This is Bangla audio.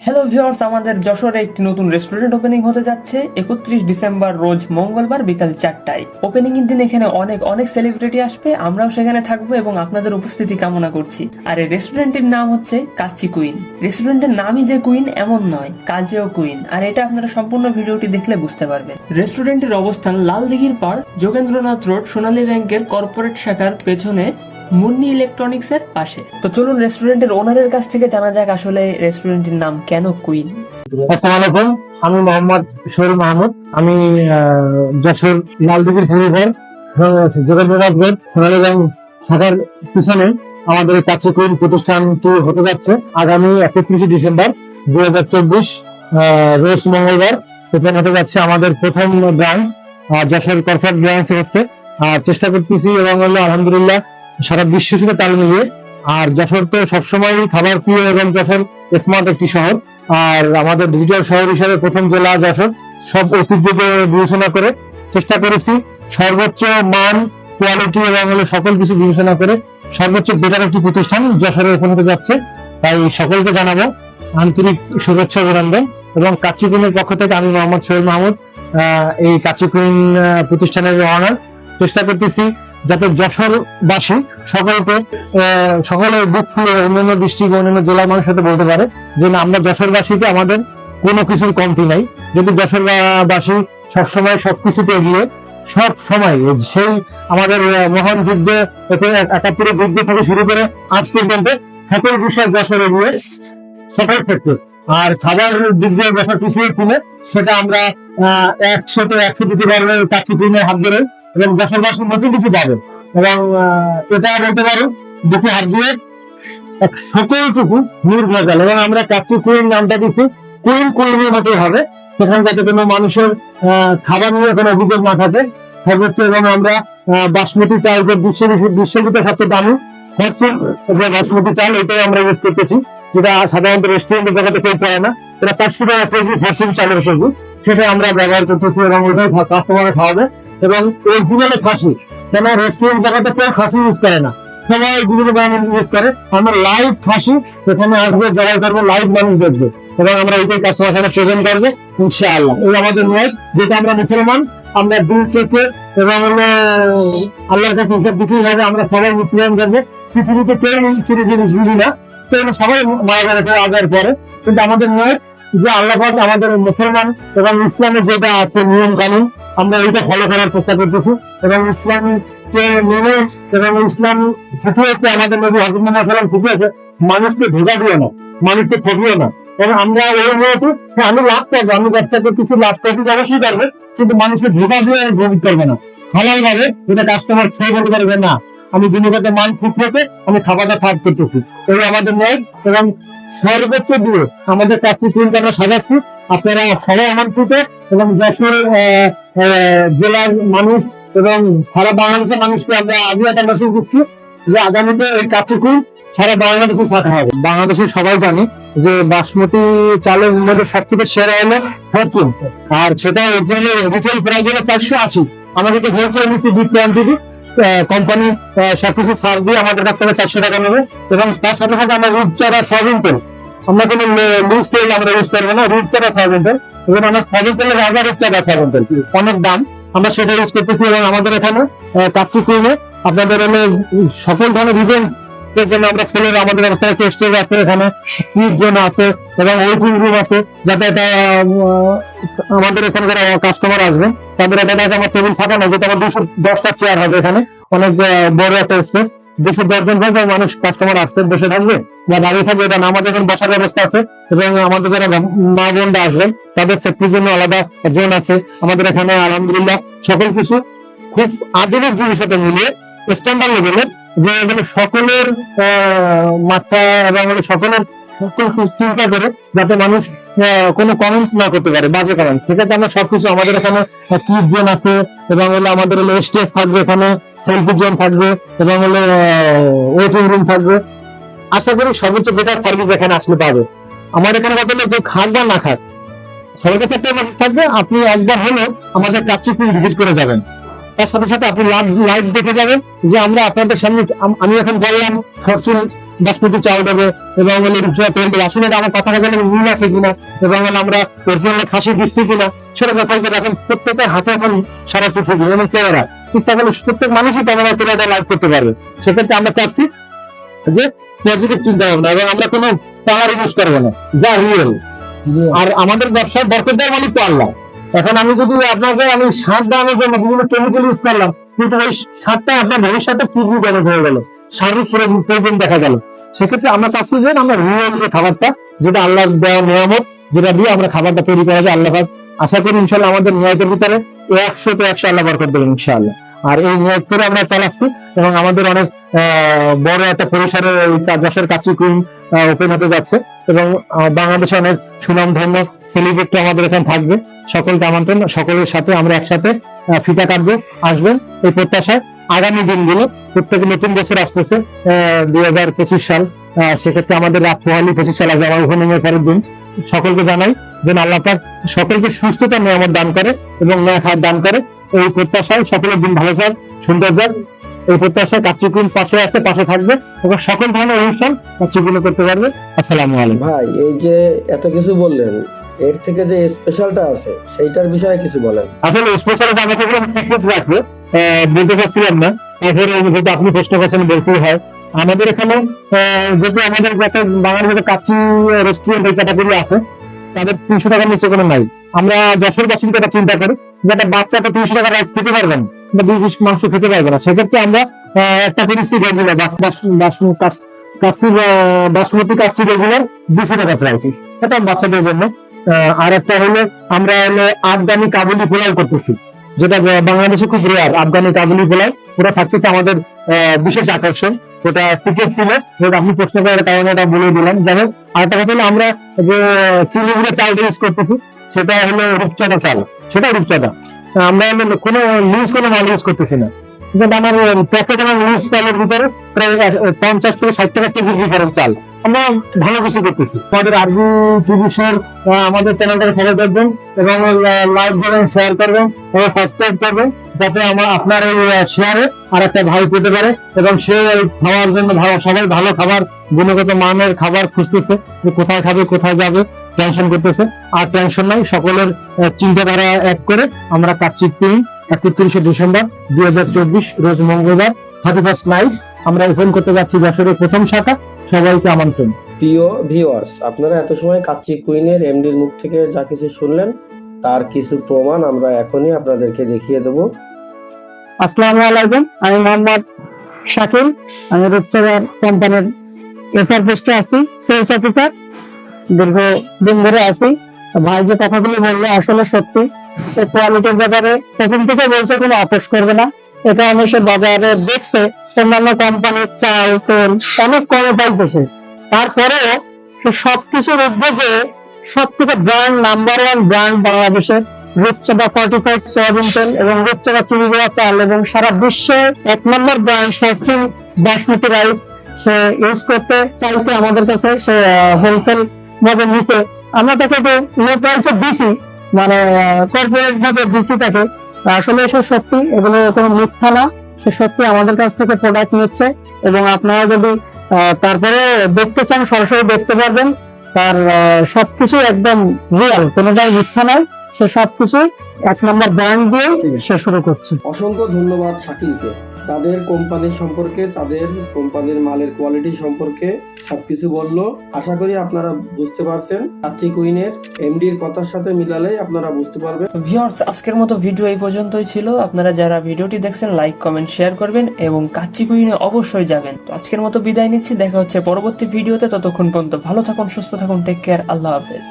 হ্যালো ভিউয়ার্স, আমাদের যশোরে একটি নতুন রেস্টুরেন্ট ওপেনিং হতে যাচ্ছে 31 ডিসেম্বর রোজ মঙ্গলবার বিকাল 4টায়। ওপেনিং এর দিন এখানে অনেক অনেক সেলিব্রিটি আসবে, আমরাও সেখানে থাকবো এবং আপনাদের উপস্থিতি কামনা করছি। আর এই রেস্টুরেন্টের নাম হচ্ছে কাচ্চি কুইন। রেস্টুরেন্টের নামই যে কুইন এমন নয়, কাজেও কুইন। আর এটা আপনারা সম্পূর্ণ ভিডিওটি দেখলে বুঝতে পারবেন। রেস্টুরেন্টের অবস্থান লালদিঘির পাড়, যোগেন্দ্রনাথ রোড, সোনালী ব্যাংকের কর্পোরেট শাখার পেছনে মুন্নি ইলেকট্রনিক্স এর পাশে। তো চলুন রেস্টুরেন্টের ওনারের কাছ থেকে জানা যাক আসলে রেস্টুরেন্টের নাম কেন কুইন। আসসালামু আলাইকুম, আমি মোহাম্মদ সোহেল মাহমুদ। আমি যশোর লালদিঘির ফ্লেভার যোগেন্দ্রনাথ রোড সোনালী ব্যাংক শাখার পিছনে আমাদের কাছে কুইন প্রতিষ্ঠানটি হতে যাচ্ছে আগামী 31 ডিসেম্বর 2024 রোজ মঙ্গলবার ওপেন হতে যাচ্ছে আমাদের প্রথম ব্রাঞ্চ। যশোর কর্পোরেট ব্রাঞ্চ হচ্ছে। চেষ্টা করতেছি এবং আলহামদুলিল্লাহ সারা বিশ্ব সাথে তাল মিলিয়ে। আর যশোর তো সবসময় খাবার প্রিয় এবং যশোর স্মার্ট একটি শহর। আর আমাদের ডিজিটাল শহর হিসেবে প্রথম জেলা যশোর, সব ঐতিহ্যকে বিবেচনা করে চেষ্টা করেছি সর্বোচ্চ মান, কোয়ালিটি এবং সকল কিছু বিবেচনা করে সর্বোচ্চ বেটার একটি প্রতিষ্ঠান যশোরে ওপেন হতে যাচ্ছে। তাই সকলকে জানাবো আন্তরিক শুভেচ্ছা অভিনন্দন। এবং কাচ্চি কুইনের পক্ষ থেকে আমি মোহাম্মদ সোহেল মাহমুদ, এই কাচ্চি কুইন প্রতিষ্ঠানের অনার। চেষ্টা করতেছি যাতে যশোরবাসী সকলের বুক ফুলে অন্যান্য ডিস্ট্রিক্ট অন্যান্য জেলার মানুষের সাথে বলতে পারে যে না, আমরা যশোরবাসীতে আমাদের কোনো কিছুর কমতি নাই। যদি যশোরবাসী সবসময় সবকিছুতে এগিয়ে, সব সময় সেই আমাদের মহান যুদ্ধে 71 যুদ্ধ থেকে শুরু করে আজ পর্যন্ত সকল বিষয়ে যশোর এগিয়ে সকল ক্ষেত্রে। আর খাবার দিক দিয়ে যশোর পিছিয়ে কিনে সেটা আমরা 100 দিতে পারবো কাচ্চি কুইনের হাত ধরে। এবং যশোরবাসী নতুন কিছু পাবে এবং এটা বলতে পারো দুটি হাত দিয়ে সকলটুকু নির্ভেজাল। এবং আমরা কাচ্চি কুইন নামটা দিচ্ছি কুইন কুইনের মতো হবে, সেখানে যাতে কোনো মানুষের খাবার নিয়ে কোনো অভিযোগ না থাকে সর্বোচ্চ। এবং আমরা বাসমতি চাল, যে বিশ্ববিদ্যালয়ের সবচেয়ে দামি ফরচুন যে বাসমতি চাল, এটাই আমরা ইউজ করতেছি, যেটা সাধারণত রেস্টুরেন্টের জায়গাতে কেউ পায় না। এটা 400 টাকা কেজি ফরচুন চালের কেজি, সেটা আমরা ব্যবহার করতেছি এবং ওইটাই কাস্টমারে খাওয়াবে। এবং অরিজিনাল খাসি, কেন রেস্টুরেন্ট জায়গাতে কেউ খাসি ইউজ করে না, সবাই বিভিন্ন ধরনের ইউজ করে। আমরা লাইভ খাসি এখানে আসবে, জবাই করবো, লাইভ মানুষ দেখবে এবং আমরা এইটাই কাস্টমার সাথে প্রেজেন্ট করবো ইনশাআল্লাহ। এই আমাদের নয়, যেটা আমরা মুসলমান, আমরা দিন থেকে এবং আল্লাহর কাছে দিতেই হবে। আমরা সবাই মুসলিম করবো, পৃথিবীতে কেউ চুরি জিনিস বুঝি না, সবাই মারা যাবে আগার পরে। কিন্তু আমাদের নয় যে আল্লাহ আমাদের মুসলমান এবং ইসলামের যেটা আছে নিয়ম কানুন, আমরা এইটা ফলো করার চেষ্টা করতেছি। এবং ইসলামকে মেনে এবং ইসলাম শিখিয়েছে, আমাদের নবী হযরত মুহাম্মদ সাল্লাল্লাহু আলাইহি ওয়াসাল্লাম শিখিয়েছে মানুষকে ধোঁকা দিও না, মানুষকে ঠকিও না। এবং আমরা এই মুহূর্তে আমি লাভ করবো, আমি ব্যবসা করতেছি, লাভ করতে অবশ্যই করবে, কিন্তু মানুষকে ধোঁকা দিয়ে গ্রহণ করবে না। হালাল ভাবে এটা কাস্টমার খেয়ে বলতে পারবে না আমি গুণগত মান ঠিক রেখে আমি খাবারটা সার্ভ করতেছি, এই আমাদের নয়। এবং সর্বোচ্চ দিয়ে আমাদের কাচ্চি কুইনটা আমরা সাজাচ্ছি, আপনারা সবাই আমন্ত্রিত। এবং যশোর জেলার মানুষ এবং সারা বাংলাদেশের মানুষকে আমরা আগে একটা মেসেজ দিচ্ছি যে আগামীতে এই কাচ্চি কুইন সারা বাংলাদেশে থাকা হবে। বাংলাদেশের সবাই জানি যে বাসমতি চালের মধ্যে সবথেকে সেরা হলো ফরচুন, আর সেটা রিটেল প্রাইস হলো 480। আমাদের তো হোলসেল নিচ্ছি বিগ কোয়ান্টিটি, কোম্পানি সবকিছু ছাড় দিয়ে আমাদের কাছ থেকে 400 টাকা নেবে। এবং তার সাথে সাথে আমরা রূপচাঁদা সয়াবিন তেল, আমরা কোনো লুজ তেল আমরা ইউজ করবো না, রূপচাঁদা সয়াবিন তেল। এবং আমরা সয়াবিন তেলের রাজা রূপচাঁদা সয়াবিন তেল, অনেক দাম, আমরা সেটা ইউজ করতেছি। এবং আমাদের এখানে কাচ্চি কুইনে আপনাদের সকল ধরনের ইভেন্ট জন্য আমরা ছেলের আমাদের ব্যবস্থা আছে, স্টেজ আছে, এখানে স্পিড জোন আছে এবং ওয়েটিং রুম আছে, যাতে এটা আমাদের এখানে যারা কাস্টমার আসবে তাদের এটা আমার টেবিল ফাঁকা না, যেটা আমার 210টা চেয়ার হবে, এখানে অনেক বড় একটা স্পেস, 210 জন থাকবে মানুষ কাস্টমার আসছে বসে থাকবে বা দাঁড়িয়ে থাকবে। এটা আমাদের এখানে বসার ব্যবস্থা আছে। এবং আমাদের যারা মা বোনরা আসবেন তাদের সেফটির জন্য আলাদা জোন আছে আমাদের এখানে। আলহামদুলিল্লাহ সকল কিছু খুব আধুনিক জিনিসের সাথে মিলিয়ে স্ট্যান্ডার্ড লেভেলের, যে এখানে সকলের মাথা এবং সকলের চিন্তা করে যাতে মানুষ কোনো কমেন্টস না করতে পারে, বাজে কমেন্টস। সেক্ষেত্রে আমরা সবকিছু আমাদের এখানে কিড জোন আছে এবং আমাদের স্টেজ থাকবে, এখানে সেলফি জোন থাকবে এবং ওয়েটিং রুম থাকবে। আশা করি সর্বোচ্চ বেটার সার্ভিস এখানে আসলে পাবে। আমার এখানে কথা হলো যে খাক বা না খাক, সবার কাছে একটা মেসেজ থাকবে, আপনি একবার হলেও আমাদের কাচ্চি কুইন ভিজিট করে যাবেন। তার সাথে সাথে আপনি লাইভ দেখে যাবেন যে আমরা আপনাদের সামনে, আমি এখন বললাম ফরচুন বাসমতি চাল দেবে এবং হলো রূপসা তেল দেবে। আসলে আমার কথা কাজে মিল আছে কিনা এবং আমরা অরিজিনাল খাসি দিচ্ছি কিনা সেটা যাচাই করে এখন প্রত্যেকের হাতে এখন সারা পৃথিবী এবং ক্যামেরা ইচ্ছা করলে প্রত্যেক মানুষই ক্যামেরা করে লাইভ করতে পারবে। সেক্ষেত্রে আমরা চাচ্ছি যে পজিটিভ চিন্তা ভাবনা এবং আমরা কোনো পাওয়ার ইউজ করবো না, যা রিয়েল। আর আমাদের ব্যবসায় বরকতদার মালিক তো আল্লাহ। এখন আমি যদি আপনাকে আমি সার দেওয়ানোর জন্য বিভিন্ন কেমিক্যাল ইউজ করলাম, কিন্তু ওই সারটা আপনার ভবিষ্যতে কিডনি ড্যামেজ হয়ে গেল, শারীরিক প্রয়োজন দেখা গেল। সেক্ষেত্রে আমরা চাচ্ছি যে আমরা রিয়েল যে খাবারটা, যেটা আল্লাহর দেওয়া নিয়ামত, যেটা দিয়ে আমরা খাবারটা তৈরি করা যায়, আল্লাহ আশা করি ইনশাল্লাহ আমাদের নিয়তের ভিতরে 100 আল্লাহ বরকত দেবেন ইনশাআল্লাহ। আর এই নিয়ত করে আমরা চালাচ্ছি এবং আমাদের অনেক বড় একটা পরিসরে যশোর কাচ্চি কুইন ওপেন হতে যাচ্ছে এবং বাংলাদেশে অনেক সুনামধন্য সেলিব্রিটি আমাদের এখানে থাকবে। সকলকে আমন্ত্রণ, সকলের সাথে আমরা একসাথে ফিতা কাটবো, আসবেন এই প্রত্যাশায়। আগামী দিনগুলো প্রত্যেক নতুন বছর আসতেছে 2025 সাল, সেক্ষেত্রে আমাদের রাত পোহালি 25 সাল আজ আমার ওপেনিং এর পরের দিন। সকলকে জানাই যেন আল্লাহ পাক সকলকে সুস্থতা নিয়ামত দান করে এবং ন্যায় খাবার দান করে। এই প্রত্যাশায় সকলের দিন ভালো যাক, সুন্দর যাক, এই প্রত্যাশায় কাচ্চি কুইন পাশে আছে, পাশে থাকবে এবং সকল ধরনের অনুষ্ঠান কাচ্চি কুইন করতে পারবে। আসসালামু আলাইকুম। ভাই, এই যে এত কিছু বললেন, এর থেকে যে স্পেশালটা আছে সেইটার বিষয়ে কিছু বলেন। আসলে স্পেশালটা আমাকে সিক্রেট রাখবে, বলতে চাচ্ছিলাম না, তারপরে যেহেতু আপনি প্রশ্ন করছেন বলতেই হয়। আমাদের এখানে যেহেতু আমাদের যাতে বাংলাদেশের কাচ্চি রেস্টুরেন্ট এই ক্যাটাগরি আছে, তাদের 300 টাকার নিচে কোনো নাই। আমরা যশোরবাসীর কথা চিন্তা করি যে একটা বাচ্চা তো 300 টাকা রাইস খেতে পারবে না বা 2 পিস মাংস খেতে পারবে না। সেক্ষেত্রে আমরা একটা করেছি রেগুলার বাসমতি কাচ্চি রেগুলার 200 টাকা প্রাইস, এটা বাচ্চাদের জন্য। আর একটা হলো আমরা হলো আফগানি কাবুলি পোলাও করতেছি, যেটা বাংলাদেশে খুব রেয়ার। আফগানি কাবুলি পোলাও ওটা থাকতেছে আমাদের বিশেষ আকর্ষণ, ওটা সিক্রেট ছিল, যেটা আপনি প্রশ্ন করার কারণে এটা বলে দিলাম। যাই হোক, আরেকটা কথা হলো আমরা যে চিলিগুলো চালটা ইউজ করতেছি সেটা হলো রূপচাঁদা চাল, সেটা রূপচাঁদা। আমরা হলো কোনো লুজ কোনো মাল ইউজ করতেছি না। যেটা আমার প্যাকেট আমার লুজ চালের ভিতরে প্রায় 50 থেকে 60 টাকা কেজির ডিফারেন্স চাল। আমরা ভালো কিছু করতেছি। আমাদের আরবি টিভিশোর আমাদের চ্যানেলটা ফলো করবেন এবং লাইক করবেন, শেয়ার করবেন এবং সাবস্ক্রাইব করবেন, যাতে আপনার এই শেয়ারে আর একটা ভাই পেতে পারে এবং সে খাওয়ার জন্য সবাই ভালো খাবার, গুণগত মানের খাবার খুঁজতেছে, যে কোথায় খাবে কোথায় যাবে, টেনশন করতেছে। আর টেনশন নাই, সকলের চিন্তাধারা এক করে আমরা কাচ্চি কুইন 31 ডিসেম্বর 2024 রোজ মঙ্গলবার 31st নাইট আমরা ওপেন করতে যাচ্ছি যশোরের প্রথম শাখা। সবাইকে আমন্ত্রণ। প্রিয় ভিউয়ার্স, আপনারা এত সময় কাচ্চি কুইনের এমডির মুখ থেকে যা কিছু শুনলেন তার কিছু প্রমাণ আমরা এখনই আপনাদেরকে দেখিয়ে দেব। আসসালামু আলাইকুম, আমি মোহাম্মদ শাকিল, আমি রূপসাগর কোম্পানির এসআর পোস্টে আছি, সেলস অফিসার, দীর্ঘদিন ধরে আছি। ভাই যে কথাগুলো বললো আসলে সত্যি, এই কোয়ালিটির ব্যাপারে প্রথম থেকে বলছে কোনো আপোষ করবে না। এটা আমি সে বাজারে দেখছে অন্যান্য কোম্পানির চাল তেল অনেক কমে পাইছে সে, তারপরেও সে সবকিছুর উদ্যোগে সব থেকে ব্র্যান্ড নাম্বার 1 ব্র্যান্ড বাংলাদেশের রূপচাঁদা ফর্টিফাইড সয়াবিন তেল এবং রূপচাঁদা চিনি গুঁড়া চাল এবং সারা বিশ্বে 1 নম্বর ব্র্যান্ড সফটিং বাসমতি রাইস সে ইউজ করতে চাইছে আমাদের কাছে। সে হোলসেল ভাবে নিচে, আমরা তাকে তো লো প্রাইসে দিছি, মানে কর্পোরেট ভাবে দিচ্ছি তাকে। আসলে সে সত্যি, এগুলো কোনো মিথ্যা না, সে সত্যি আমাদের কাছ থেকে প্রোডাক্ট নিচ্ছে এবং আপনারা যদি তারপরে দেখতে চান সরাসরি দেখতে পারবেন। তার সবকিছু একদম রিয়াল, কোনোটাই মিথ্যা নয়। সে সবকিছু 1 নম্বর ব্র্যান্ড দিয়ে সে শুরু করছে। অসংখ্য ধন্যবাদ শাকিলকে, তাদের কোম্পানির সম্পর্কে, তাদের কোম্পানির মালের কোয়ালিটি সম্পর্কে সবকিছু বললো। আশা করি আপনারা বুঝতে পারছেন। কাচ্চি কুইনের এমডির কথার সাথে মিলালেই আপনারা বুঝতে পারবেন। ভিউয়ার্স, আজকের মতো ভিডিও এই পর্যন্তই ছিল। আপনারা যারা ভিডিওটি দেখছেন লাইক কমেন্ট শেয়ার করবেন এবং কাচ্চি কুইনে অবশ্যই যাবেন। তো আজকের মতো বিদায় নিচ্ছি, দেখা হচ্ছে পরবর্তী ভিডিওতে। ততক্ষণ পর্যন্ত ভালো থাকুন, সুস্থ থাকুন, টেক কেয়ার, আল্লাহ হাফেজ।